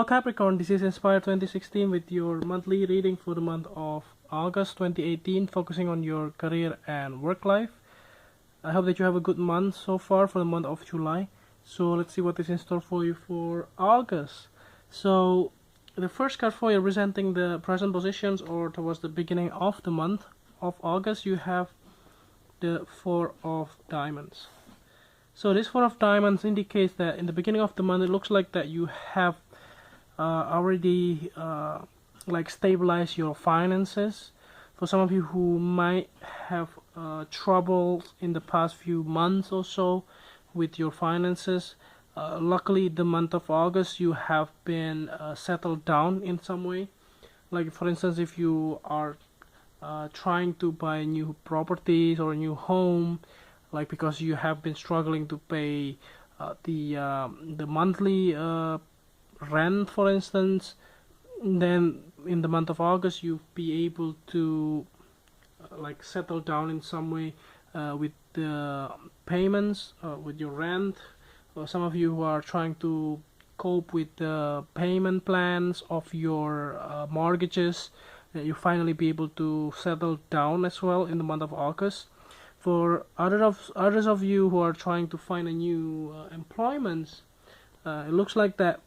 Capricorn, this is Inspire 2016 with your monthly reading for the month of August 2018, focusing on your career and work life. I hope that you have a good month so far for the month of July. So let's see what is in store for you for August. So the first card for you representing the present positions or towards the beginning of the month of August, you have the Four of Diamonds. So this Four of Diamonds indicates that in the beginning of the month it looks like that you have already like stabilized your finances. For some of you who might have troubles in the past few months or so with your finances, luckily the month of August you have been settled down in some way. Like for instance, if you are trying to buy new properties or a new home, like because you have been struggling to pay the monthly rent, for instance, then in the month of August you'll be able to like settle down in some way with the payments, with your rent. Or some of you who are trying to cope with the payment plans of your mortgages, you finally be able to settle down as well in the month of August. For others of you who are trying to find a new employment, it looks like that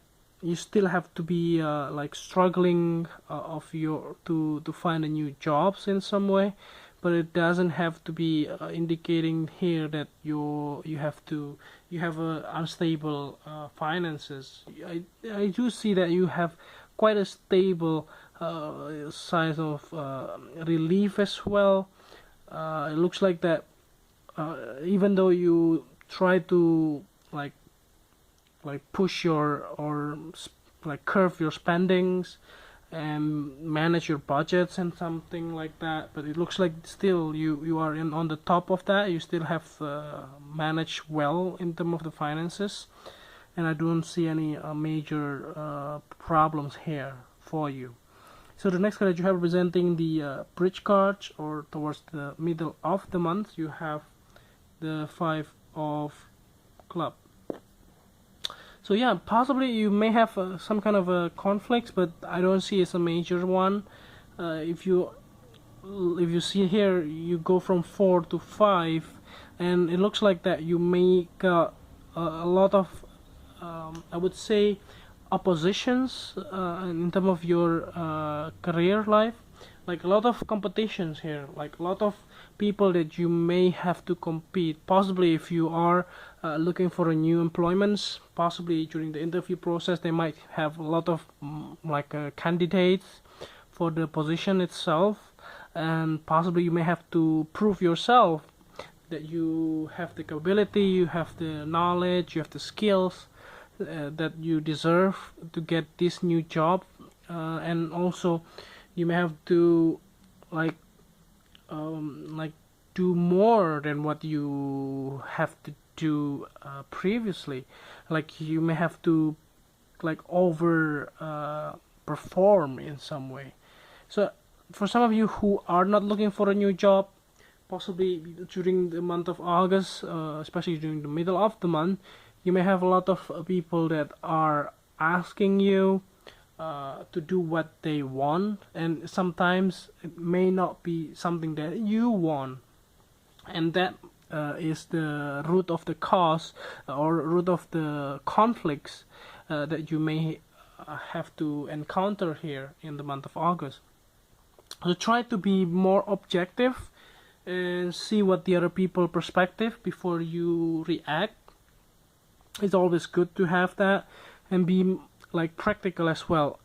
you still have to be like struggling to find a new jobs in some way, but it doesn't have to be indicating here that you have unstable finances. I do see that you have quite a stable size of relief as well. It looks like that even though you try to like push your or like curve your spendings and manage your budgets and something like that, but it looks like still you are on the top of that. You still have managed well in terms of the finances, and I don't see any major problems here for you. So the next card that you have representing the bridge cards, or towards the middle of the month, you have the Five of Clubs. So yeah, possibly you may have some kind of a conflict, but I don't see it's a major one. If you see here, you go from 4 to 5, and it looks like that you make a lot of I would say oppositions in terms of your career life, like a lot of competitions here, like a lot of people that you may have to compete. Possibly if you are looking for a new employments, possibly during the interview process they might have a lot of candidates for the position itself, and possibly you may have to prove yourself that you have the capability, you have the knowledge, you have the skills that you deserve to get this new job, and also you may have to like do more than what you have to do previously. Like you may have to like over perform in some way. So for some of you who are not looking for a new job, possibly during the month of August, especially during the middle of the month, you may have a lot of people that are asking you to do what they want, and sometimes it may not be something that you want, and that is the root of the cause or root of the conflicts that you may have to encounter here in the month of August. So try to be more objective and see what the other people's perspective before you react. It's always good to have that, and be like practical as well,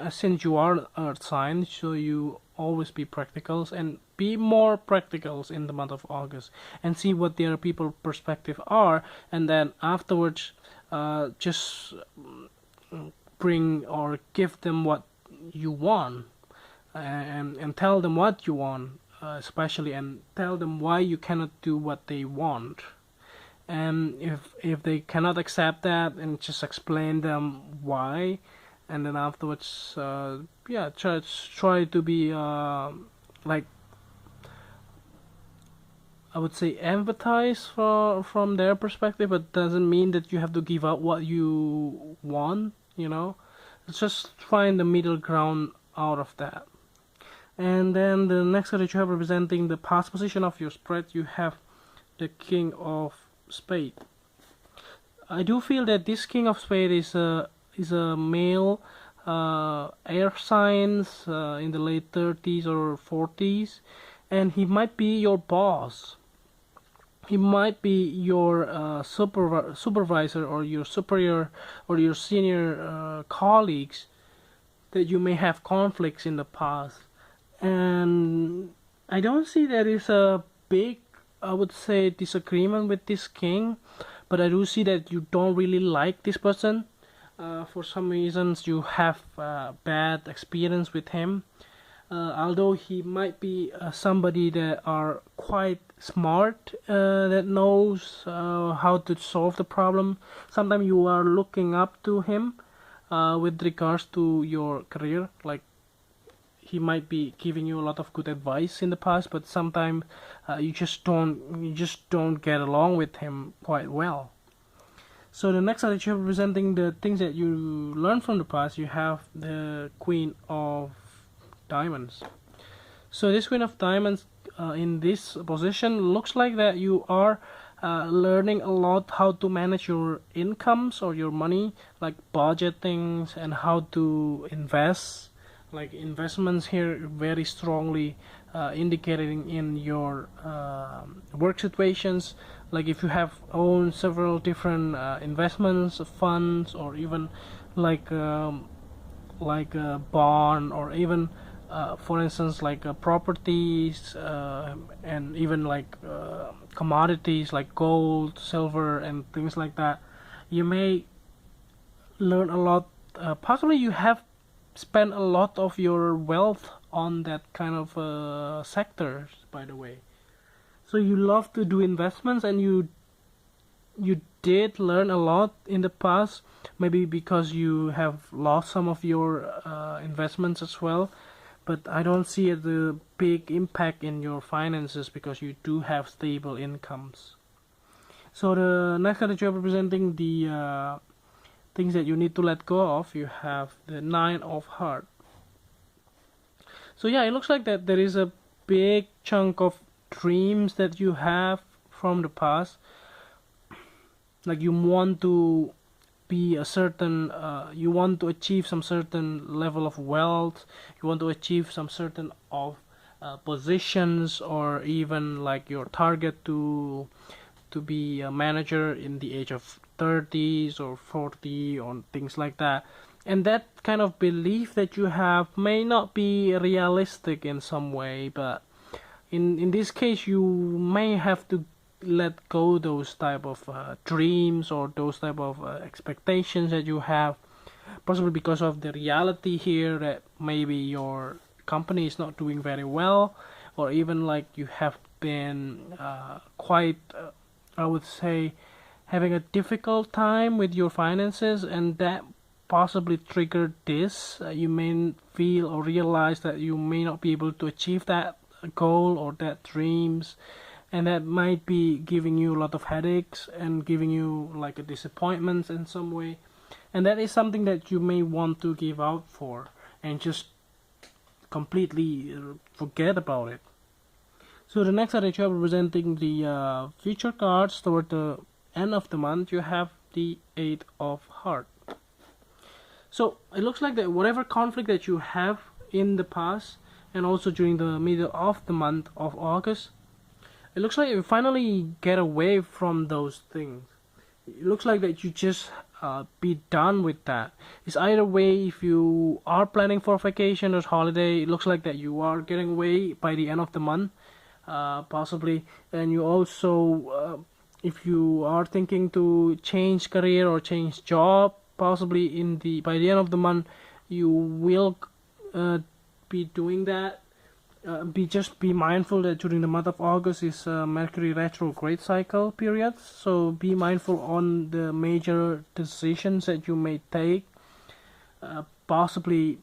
since you are earth sign, so you always be practicals, and be more practicals in the month of August and see what the other people's perspective are, and then afterwards just bring or give them what you want, and tell them what you want, especially, and tell them why you cannot do what they want. And if they cannot accept that, and just explain them why, and then afterwards yeah, try to be like I would say empathize from their perspective, but doesn't mean that you have to give up what you want, you know. Just find the middle ground out of that. And then the next card that you have representing the past position of your spread, you have the King of Spades. I do feel that this King of Spades is a male air signs in the late 30s or 40s, and he might be your boss. He might be your supervisor or your superior or your senior colleagues that you may have conflicts in the past. And I don't see there is a big, I would say, disagreement with this king, but I do see that you don't really like this person. For some reasons you have bad experience with him. Although he might be somebody that are quite smart, that knows how to solve the problem. Sometimes you are looking up to him with regards to your career. Like, he might be giving you a lot of good advice in the past, but sometimes you just don't get along with him quite well. So the next that you're representing the things that you learned from the past, you have the Queen of Diamonds. So this Queen of Diamonds in this position looks like that you are learning a lot how to manage your incomes or your money, like budgeting and how to invest. Like investments here very strongly indicating in your work situations. Like if you have owned several different investments, funds, or even like a bond, or even for instance like properties, and even like commodities like gold, silver, and things like that, you may learn a lot. Possibly you have spent a lot of your wealth on that kind of sectors, by the way. So you love to do investments, and you did learn a lot in the past, maybe because you have lost some of your investments as well, but I don't see the big impact in your finances because you do have stable incomes. So the next card that you're representing the things that you need to let go of, you have the Nine of Hearts. So yeah, it looks like that there is a big chunk of dreams that you have from the past. Like you want to be a certain, you want to achieve some certain level of wealth, you want to achieve some certain of positions, or even like your target to be a manager in the age of 30s or 40 or things like that. And that kind of belief that you have may not be realistic in some way, but in this case you may have to let go those type of dreams or those type of expectations that you have, possibly because of the reality here that maybe your company is not doing very well, or even like you have been quite I would say having a difficult time with your finances, and that possibly triggered this. You may feel or realize that you may not be able to achieve that goal or that dreams, and that might be giving you a lot of headaches and giving you like a disappointment in some way, and that is something that you may want to give out for and just completely forget about it. So the next card that you are representing the future cards toward the end of the month, you have the Eight of Hearts. So it looks like that whatever conflict that you have in the past and also during the middle of the month of August, it looks like you finally get away from those things. It looks like that you just be done with that. It's either way, if you are planning for vacation or holiday, it looks like that you are getting away by the end of the month, possibly. And you also if you are thinking to change career or change job, possibly by the end of the month you will be doing that. Be mindful that during the month of August is Mercury retrograde cycle period, so be mindful on the major decisions that you may take. Possibly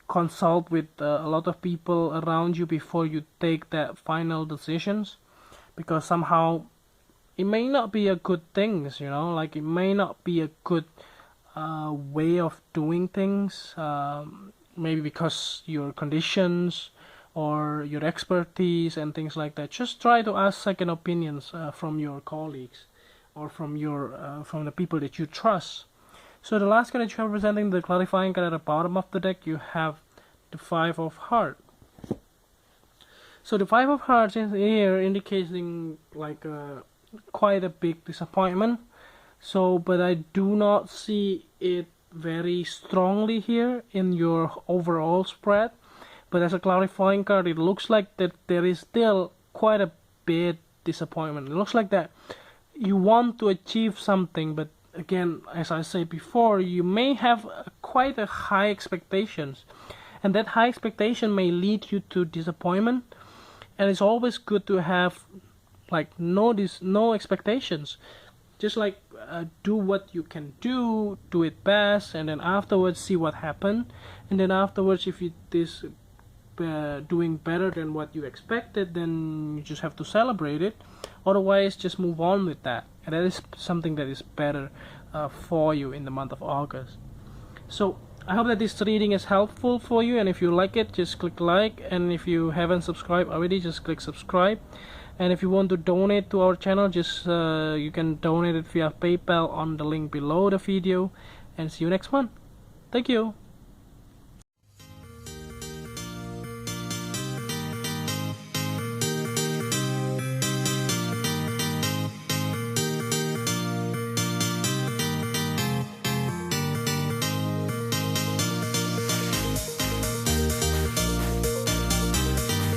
consult with a lot of people around you before you take that final decisions, because somehow it may not be a good thing, like it may not be a good way of doing things, maybe because your conditions or your expertise and things like that. Just try to ask second opinions from your colleagues or from the people that you trust. So the last card that you have representing the clarifying card at the bottom of the deck, you have the Five of Hearts. So the Five of Hearts is here indicating like quite a big disappointment. So, but I do not see it very strongly here in your overall spread. But as a clarifying card, it looks like that there is still quite a bit disappointment. It looks like that you want to achieve something, but again, as I said before, you may have quite a high expectations, and that high expectation may lead you to disappointment. And it's always good to have like no expectations. Just like do what you can do it best, and then afterwards see what happened. And then afterwards, if it is doing better than what you expected, then you just have to celebrate it. Otherwise, just move on with that, and that is something that is better for you in the month of August. So I hope that this reading is helpful for you, and if you like it, just click like, and if you haven't subscribed already, just click subscribe. And if you want to donate to our channel, just you can donate it via PayPal on the link below the video. And see you next one. Thank you.